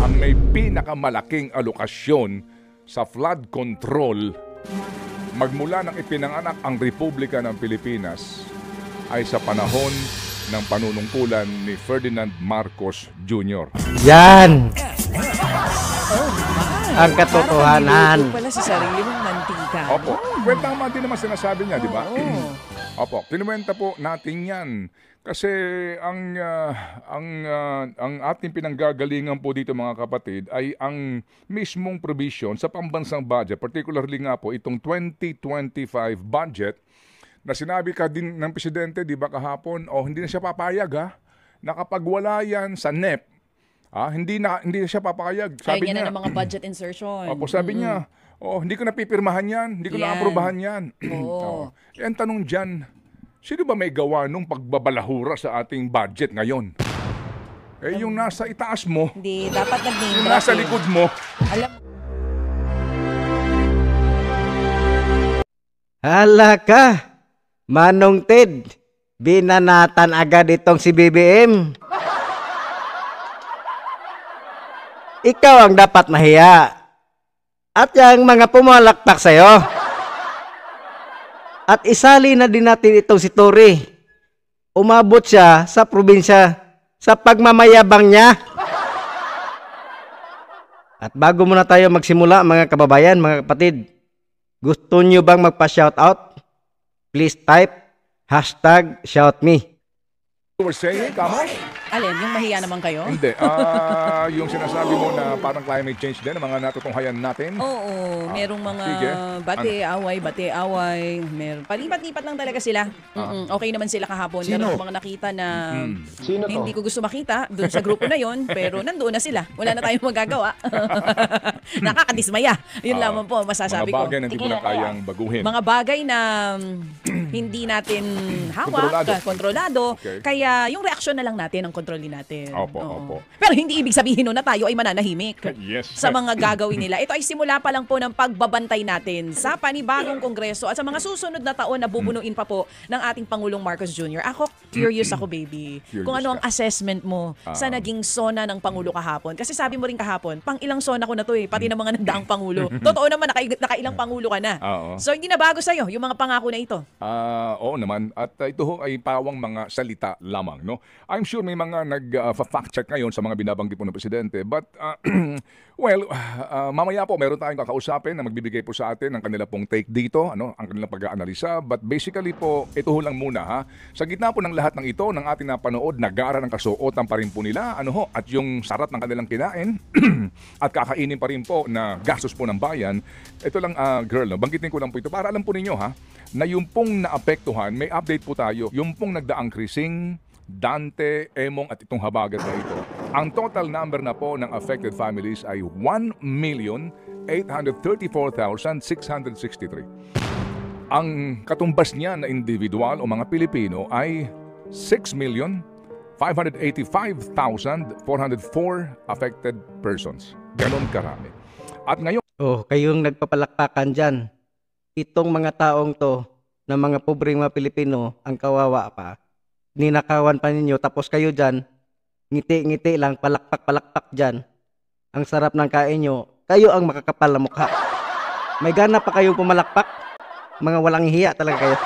ang may pinakamalaking alokasyon sa flood control magmula nang ipinanganak ang Republika ng Pilipinas ay sa panahon ng panunungkulan ni Ferdinand Marcos Jr. Yan! Ang katotohanan. Parang pala sa sarili mong mantika. Opo. Well, tama din naman sinasabi niya, di ba? Oo. Opo. Kinuwenta po natin yan. Kasi ang ating pinanggagalingan po dito mga kapatid ay ang mismong provision sa pambansang budget, particularly nga po itong 2025 budget na sinabi ka din ng presidente, di ba kahapon, hindi na siya papayag na kapag wala yan sa NEP, hindi na siya papayag. Sabi niya niya na ng mga budget insertion. Opo, sabi niya, hindi ko na pipirmahan yan, hindi ko na aprobahan yan. Oo. Ang tanong dyan, sino ba may gawa nung pagbabalahura sa ating budget ngayon? Yung nasa itaas mo, Hindi, dapat nag-name yung drop nasa likod mo. Alam, Hala ka! Manong Ted, binanatan agad itong si BBM. Ikaw ang dapat mahiya. At yung mga pumalakpak sa'yo. At isali na din natin itong si Tory. Umabot siya sa probinsya sa pagmamayabang niya. At bago muna tayo magsimula mga kababayan, mga kapatid, gusto nyo bang magpa-shoutout? Please type #shoutme. You were saying, kamo? alin, yung mahiya naman kayo? Hindi. Yung sinasabi mo na parang climate change din, ang mga natutunghayan natin. Oo, merong mga sige. bate-away. Palipat-lipat lang talaga sila. Okay naman sila kahapon. Meron mga nakita na hindi ko gusto makita doon sa grupo na yon, pero nandoon na sila. Wala na tayong magagawa. Nakakadismaya. Yun lamang po masasabi ko. Mga bagay na hindi mo na kayang baguhin. Mga bagay na hindi natin hawak, kontrolado. Okay. Kaya yung reaksyon na lang natin ang kontrolin natin. Opo, Oo. opo. Pero hindi ibig sabihin nun na tayo ay mananahimik Yes. sa mga gagawin nila. Ito ay simula pa lang po ng pagbabantay natin sa panibagong kongreso at sa mga susunod na taon na bubunuin pa po ng ating Pangulong Marcos Jr. Ako, curious ako, baby. Curious Kung ano ang ka. assessment mo sa naging sona ng Pangulo kahapon. Kasi sabi mo rin kahapon, pang ilang sona ko na to pati ng mga nandaang Pangulo. Totoo naman, nakailang Pangulo ka na. Oo. So, hindi na bago sa'yo yung mga pangako na ito. Oo naman. At ito ho ay pawang mga salita lamang. No? I'm sure may mga nag-fact check ngayon sa mga binabanggit po ng Presidente. But, mamaya po meron tayong kakausapin na magbibigay po sa atin ng kanila pong take dito, ang kanilang pag-aanalisa. But basically po, ito ho lang muna. Sa gitna po ng lahat ng ito, ng ating napanood, nagara ng kasuotan pa rin po nila. At yung sarat ng kanilang kinain at kakainin pa rin po na gastos po ng bayan. Ito lang, girl, banggitin ko lang po ito para alam po ninyo na yung pong naapektuhan, may update po tayo, yung pong nagdaang krising, Dante, Emong at itong habagat na ito. Ang total number na po ng affected families ay 1,834,663. Ang katumbas niya na individual o mga Pilipino ay 6,585,404 affected persons. Ganon karami. At ngayon, Kayong nagpapalakpakan dyan. Itong mga taong to, na mga pobreng mga Pilipino, ang kawawa pa. Ninakawan pa ninyo, tapos kayo dyan, ngiti-ngiti lang, palakpak-palakpak dyan. Ang sarap ng kain nyo, kayo ang makakapal na mukha. May gana pa kayong pumalakpak? Mga walang hiya talaga kayo.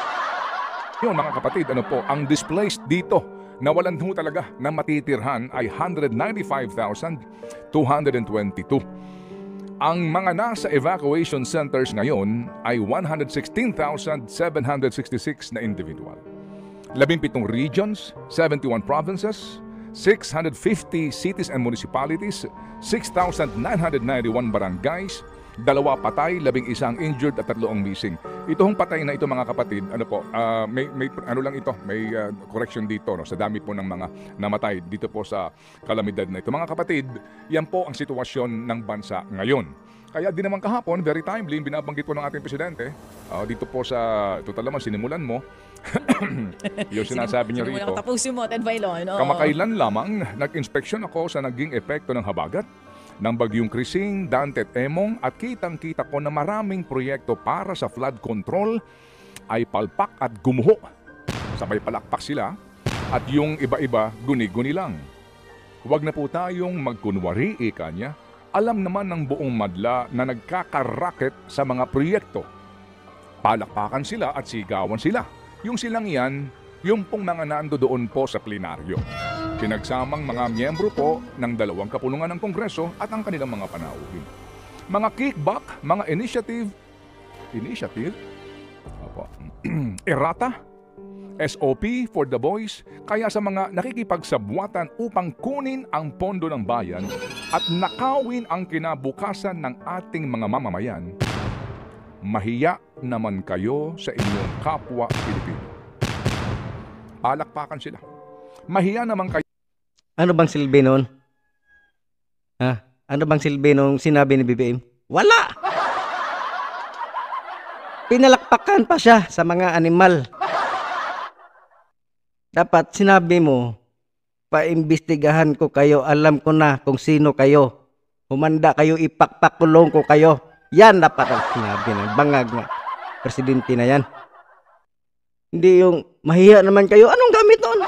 yun mga kapatid, ang displaced dito na walang ho talaga na matitirhan ay 195,222. Ang mga nasa evacuation centers ngayon ay 116,766 na individual. 17 regions, 71 provinces, 650 cities and municipalities, 6,991 barangays, 2 patay, 11 injured at 3 ang missing. Ito hong patay na ito mga kapatid, may correction dito sa dami po ng mga namatay dito po sa kalamidad na ito. Mga kapatid, yan po ang sitwasyon ng bansa ngayon. Kaya di naman kahapon, very timely, binabanggit po ng ating presidente, dito po sa, total naman, sinimulan mo, yung sinasabi niya rito, Tapusin mo, Ted Bailon. kamakailan lamang, nag-inspeksyon ako sa naging epekto ng habagat ng bagyong Krising, Dante at Emong at kitang-kita ko na maraming proyekto para sa flood control ay palpak at gumuho. Sabay palakpak sila at yung iba-iba guni-guni lang. Huwag na po tayong magkunwari, ika niya. Alam naman ng buong madla na nagkakaraket sa mga proyekto. Palakpakan sila at sigawan sila. Yung silang yan, yung pong mga nando doon po sa plenaryo. Pinagsamang mga miyembro po ng 2 kapulungan ng Kongreso at ang kanilang mga panauhin. Mga kickback, mga initiative, Opo. Errata, SOP for the boys, kaya sa mga nakikipagsabwatan upang kunin ang pondo ng bayan at nakawin ang kinabukasan ng ating mga mamamayan, mahiya naman kayo sa inyong kapwa Pilipino. Palakpakan sila. Mahiya naman kayo. Ano bang silbi nun? Ha? Ano bang silbi nung sinabi ni BBM? Wala! Pinalakpakan pa siya sa mga animal. Dapat sinabi mo, paimbestigahan ko kayo, alam ko na kung sino kayo. Humanda kayo, ipakpakulong ko kayo. Yan dapat ang sinabi ng bangag na presidente na yan. Hindi yung mahiya naman kayo. Anong gamit nun?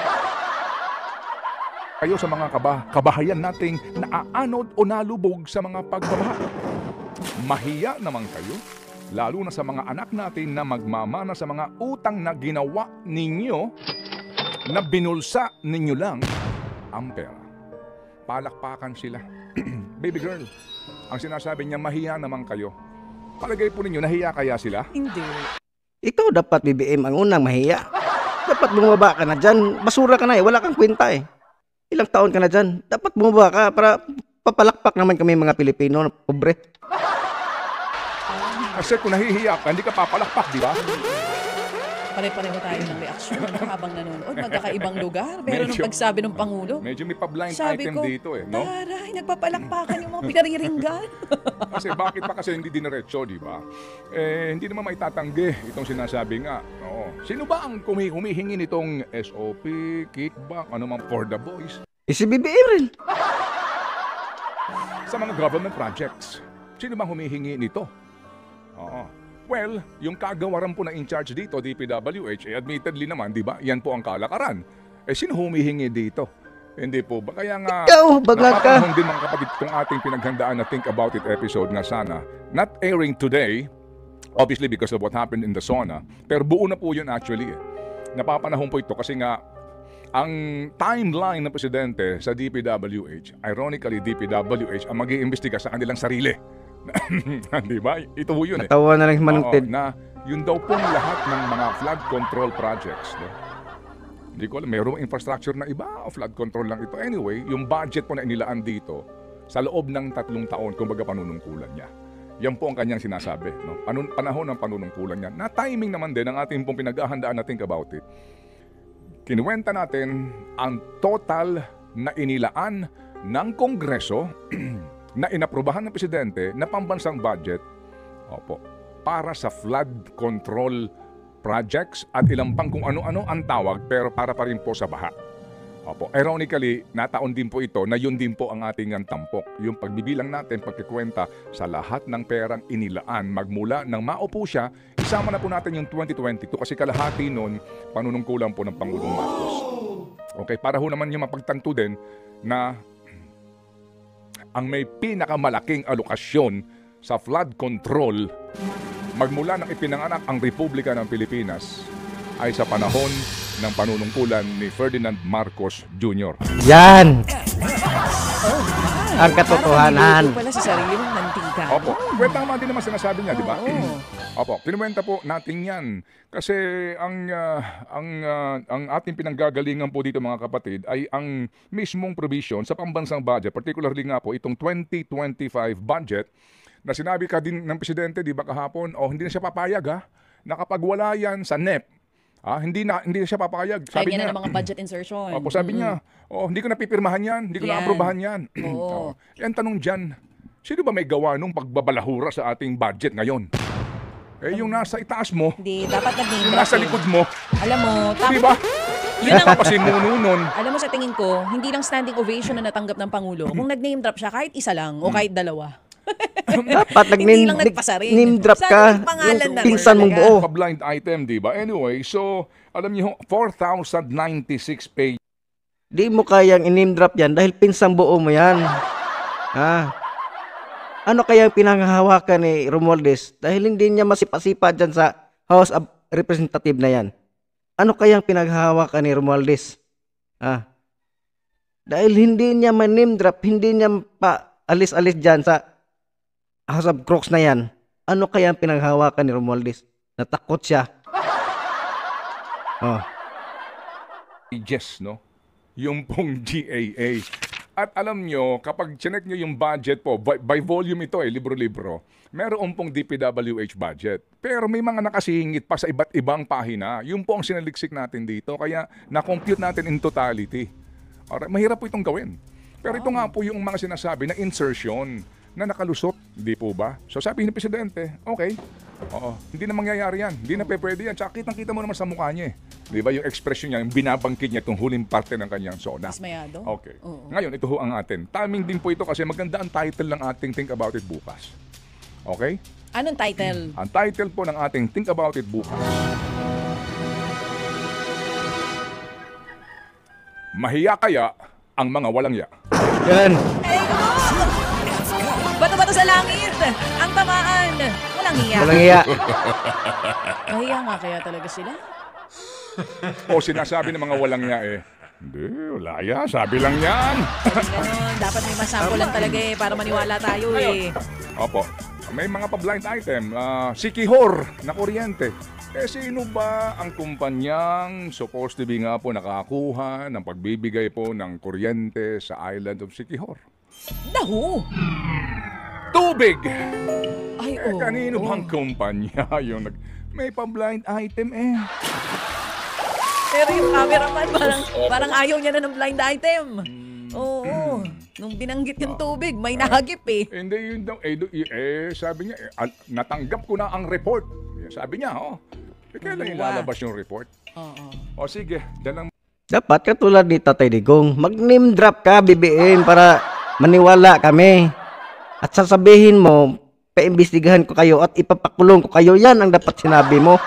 Kayo sa mga kabahayan nating naaanod o nalubog sa mga pagbabaha. Mahiya naman kayo, lalo na sa mga anak natin na magmamana sa mga utang na ginawa ninyo, na binulsa ninyo lang ang pera. Palakpakan sila. Baby girl, ang sinasabi niya, mahiya naman kayo. Palagay po ninyo, nahiya kaya sila? Hindi. Ikaw dapat BBM ang unang mahiya. Dapat bumaba ka na dyan. Basura ka na eh. Wala kang kwenta eh. Ilang taon ka na dyan. Dapat bumaba ka para papalakpak naman kami mga Pilipino na pobre. Kasi kung nahihiya ka, hindi ka papalakpak, di ba? Pare-pareho tayo ng reaksyon habang nanonood. Magkakaibang lugar. Pero nung Medyo- pagsabi ng Pangulo, Medyo may pa-blind sabi item ko, dito eh, no? taray, nagpapalakpakan yung mga pinariringgan. Kasi bakit pa kasi hindi diniretso, di ba? Eh, hindi naman maitatanggi itong sinasabi nga. Oo. Sino ba ang humihingi nitong SOP, kickback, ano man for the boys? Si BBM rin. Sa mga government projects, sino bang humihingi nito? Oo. Well, yung kagawaran po na in charge dito, DPWH, admittedly naman, di ba, yan po ang kalakaran. Eh, sino humihingi dito? Hindi po ba? Kaya nga, Ikaw, bagla ka. napapanahon din mga kapatid kung ating pinaghandaan na Think About It episode na sana, not airing today, obviously because of what happened in the SONA, pero buo na po yun actually. Napapanahon po ito kasi nga, ang timeline ng presidente sa DPWH, ironically, DPWH ang mag-iimbestiga sa kanilang sarili. Di ba? Ito po yun eh. Natawa na lang si Manong Oo, Ted. na yun daw pong lahat ng mga flood control projects. No? Hindi ko alam, mayroong infrastructure na iba o flood control lang ito. Anyway, yung budget po na inilaan dito sa loob ng 3 taon, kumbaga panunungkulan niya. Yan po ang kanyang sinasabi. No? Panahon ng panunungkulan niya. Na timing naman din ang ating pong pinaghahandaan na Think About It. Kinuwenta natin ang total na inilaan ng Kongreso na inaprubahan ng presidente na pambansang budget para sa flood control projects at ilang pang kung ano-ano ang tawag pero para pa rin po sa baha. Ironically, nataon din po ito na yun din po ang ating tampok. Yung pagbibilang natin, pagkikwenta sa lahat ng perang inilaan magmula nang maupo siya, isama na po natin yung 2022 kasi kalahati nun panunungkulan po ng Pangulong Marcos. Okay, para ho naman yung mapagtanto din na ang may pinakamalaking alokasyon sa flood control magmula nang ipinanganak ang Republika ng Pilipinas ay sa panahon ng panunungkulan ni Ferdinand Marcos Jr. Yan! Ang katotohanan. Parang pala sa sarili mong mantika. Opo. Kwenta naman din naman sinasabi niya, di ba? Oo. Opo. Kinuwenta po natin yan. Kasi ang ating pinanggagalingan po dito mga kapatid ay ang mismong provision sa pambansang budget, particularly nga po itong 2025 budget na sinabi ka din ng presidente, di ba kahapon, hindi na siya papayag na kapag wala yan sa NEP, hindi na siya papayag. Sabi niya ng mga budget insertion. Opo, sabi niya, hindi ko napipirmahan yan, hindi ko na aprobahan yan. Oo. Yan tanong dyan, sino ba may gawa nung pagbabalahura sa ating budget ngayon? Yung nasa itaas mo, Hindi, dapat nag-name yung drop nasa eh. likod mo, Alam mo, di ba? Yun ang, Kasi nun. alam mo sa tingin ko, hindi lang standing ovation na natanggap ng Pangulo. Kung nag-name drop siya, kahit isa lang o kahit dalawa. Dapat Hindi lang nagpasa rin. name drop Sana ka. nagpangalan na rin Pinsan mong talaga. buo. Pa-blind item, di ba? Anyway, so, alam niyo, 4,096 pages Di mo kayang i-name drop yan dahil pinsang buo mo yan. Ano kaya ang pinanghahawakan ni Romualdez dahil hindi niya masipa-sipa dyan sa House of Representative na yan? Ano kaya ang pinaghahawakan ni Romualdez? Dahil hindi niya ma-name drop, hindi niya pa alis-alis dyan sa House of Crooks na yan. Ano kaya ang pinaghahawakan ni Romualdez? Natakot siya. Yes, no? Yung pong GAA. At alam nyo, kapag chinek nyo yung budget po, by volume ito libro-libro, meron pong DPWH budget. Pero may mga nakasingit pa sa iba't ibang pahina. Yung po ang sinaliksik natin dito, kaya na-compute natin in totality. Alright, mahirap po itong gawin. Pero ito nga po yung mga sinasabi na insertion na nakalusot, di po ba? So sabi ni Presidente, okay, hindi na mangyayari yan, hindi na pwede yan. Tsaka kitang-kita mo naman sa mukha niya Di ba yung expression niya, yung binabangkit niya itong huling parte ng kanyang soda. Dismayado? Okay. Ngayon, ito ho ang atin. Timing din po ito kasi maganda ang title ng ating Think About It bukas. Okay? Anong title? Ang title po ng ating Think About It bukas. Mahiya kaya ang mga walang ya? Yan. Bato-bato sa langit! Ang tamaan! Walang hiya. Walang iya. Mahiya nga kaya talaga sila? O sinasabi ng mga walang ya hindi, wala ya, sabi lang yan. Ganun, dapat may masampulan talaga para maniwala tayo Opo, may mga pa-blind item. Sikihor na kuryente. Sino ba ang kumpanyang supposed to be nga po nakakuha ng pagbibigay po ng kuryente sa island of Sikihor? Daho! Tubig! Ay, Kanino bang kumpanya yung may pa-blind item Pero yung cameraman, parang ayaw niya na ng blind item. Oo. Nung binanggit yung tubig, may nahagip Hindi, yun daw. Sabi niya, natanggap ko na ang report. Sabi niya, kailan ilalabas yung report? O sige, dalang. Dapat katulad ni Tatay Digong, mag-name drop ka, BBM, para maniwala kami. At sasabihin mo, paimbestigahan ko kayo at ipapakulong ko kayo. Yan ang dapat sinabi mo.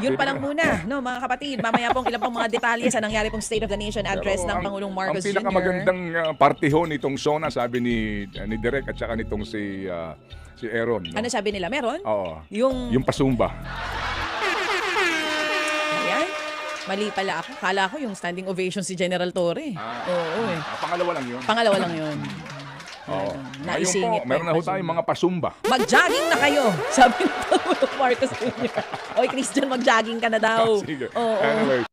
Yun pa lang muna, no, mga kapatid. Mamaya pong ilang pong mga detalye sa nangyari pong State of the Nation address ng Pangulong Marcos Jr. Ang pinakamagandang partiho nitong SONA, sabi ni Direk at saka nitong si Aaron. No? Ano sabi nila? Meron? Oo. Yung pasumba. Ayan. Mali pala ako. Kala ko yung standing ovation si General Torre. Oo Pangalawa lang yun. Pangalawa lang yun. Ngayon po, meron na ho tayong mga pasumba. Mag-jogging na kayo, sabi ng Pangulong Marcos Jr. Oy, Christian, mag-jogging ka na daw. Sige. Anyway.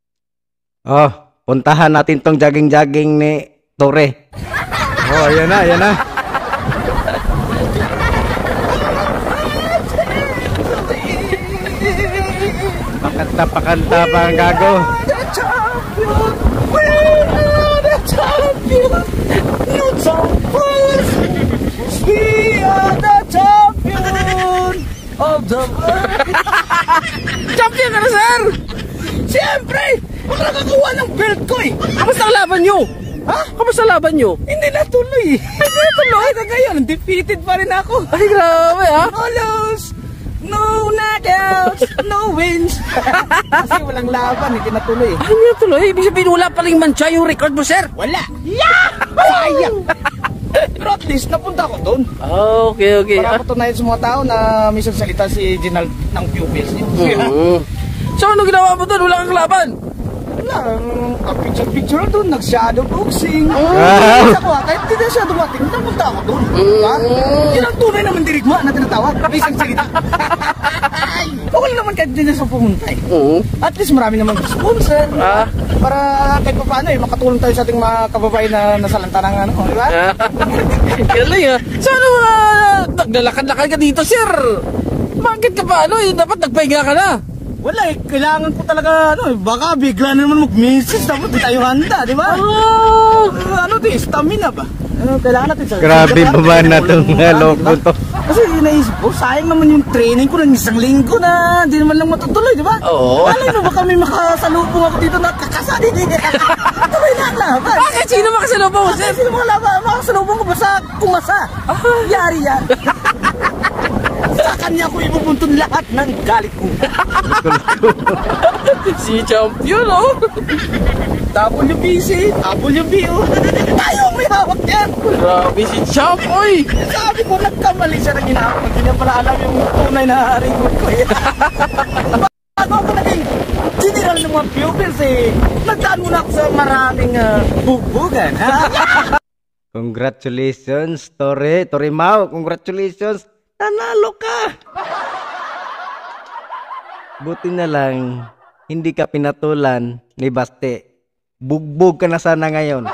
Puntahan natin tong jogging-jogging ni Torre. Ayan na. Pakanta pa ang gago. We are the champion of the world. Champion ka na, sir! Siyempre! Huwag nakakuha ng belt ko Kamusta ang laban nyo? Kamusta ang laban nyo? Hindi natuloy Hindi natuloy? Ngayon, defeated pa rin ako. Ay, grabe No lose, no knockouts, no wins. Kasi walang laban, hindi natuloy. Hindi natuloy? Ibig sabihin, wala paling mancha yung record mo, sir? Wala. Sayang. Pero at least, napunta ako doon. Okay. Para patunayan sa mga tao na may salita si General ng pupils niya. So, ano ginawa mo doon? Wala kang laban? Wala. Picture doon. Nag-shadow boxing. Kahit hindi na siya dumating, napunta ako doon. Yan ang tunay naman dirigma na tinatawag. May isang salita. Okay naman kahit hindi na siya pumunta At least marami naman sponsor. Para kahit pa paano makatulong tayo sa ating mga kababayan na nasalanta ng di ba? Galing So ano naglalakad-lakad ka dito, sir? Bakit ka pa dapat nagpahinga ka na? Wala kailangan ko talaga baka bigla na naman mag-message dapat di tayo handa, di ba? Stamina ba? Kailangan natin sa Grabe ba na itong loko to? Kasi naisip ko, sayang naman yung training ko ng isang linggo na hindi naman lang matutuloy, di ba? Oo. Alam mo, baka may makasalubong ako dito na kakasali. Tuloy na ang laban. Bakit? Sino makasalubong mo? Sino makasalubong ko ba sa kumasa? Yari yan. Sa kanya ko ipupuntun lahat ng galit ko. Si champion, oh. WBC, WBO. Tayo may hawak yan. Grabe si Champ, oy. Sabi ko, nagkamali siya ng ginahawak. Hindi niya pala alam yung tunay na record ko. Bago ako naging general ng mga pupils nagdaan muna ako sa maraming bugbugan. Congratulations, Tore Mau. Congratulations. Nanalo ka. Buti na lang, hindi ka pinatulan ni Baste. Bugbog ka na sana ngayon.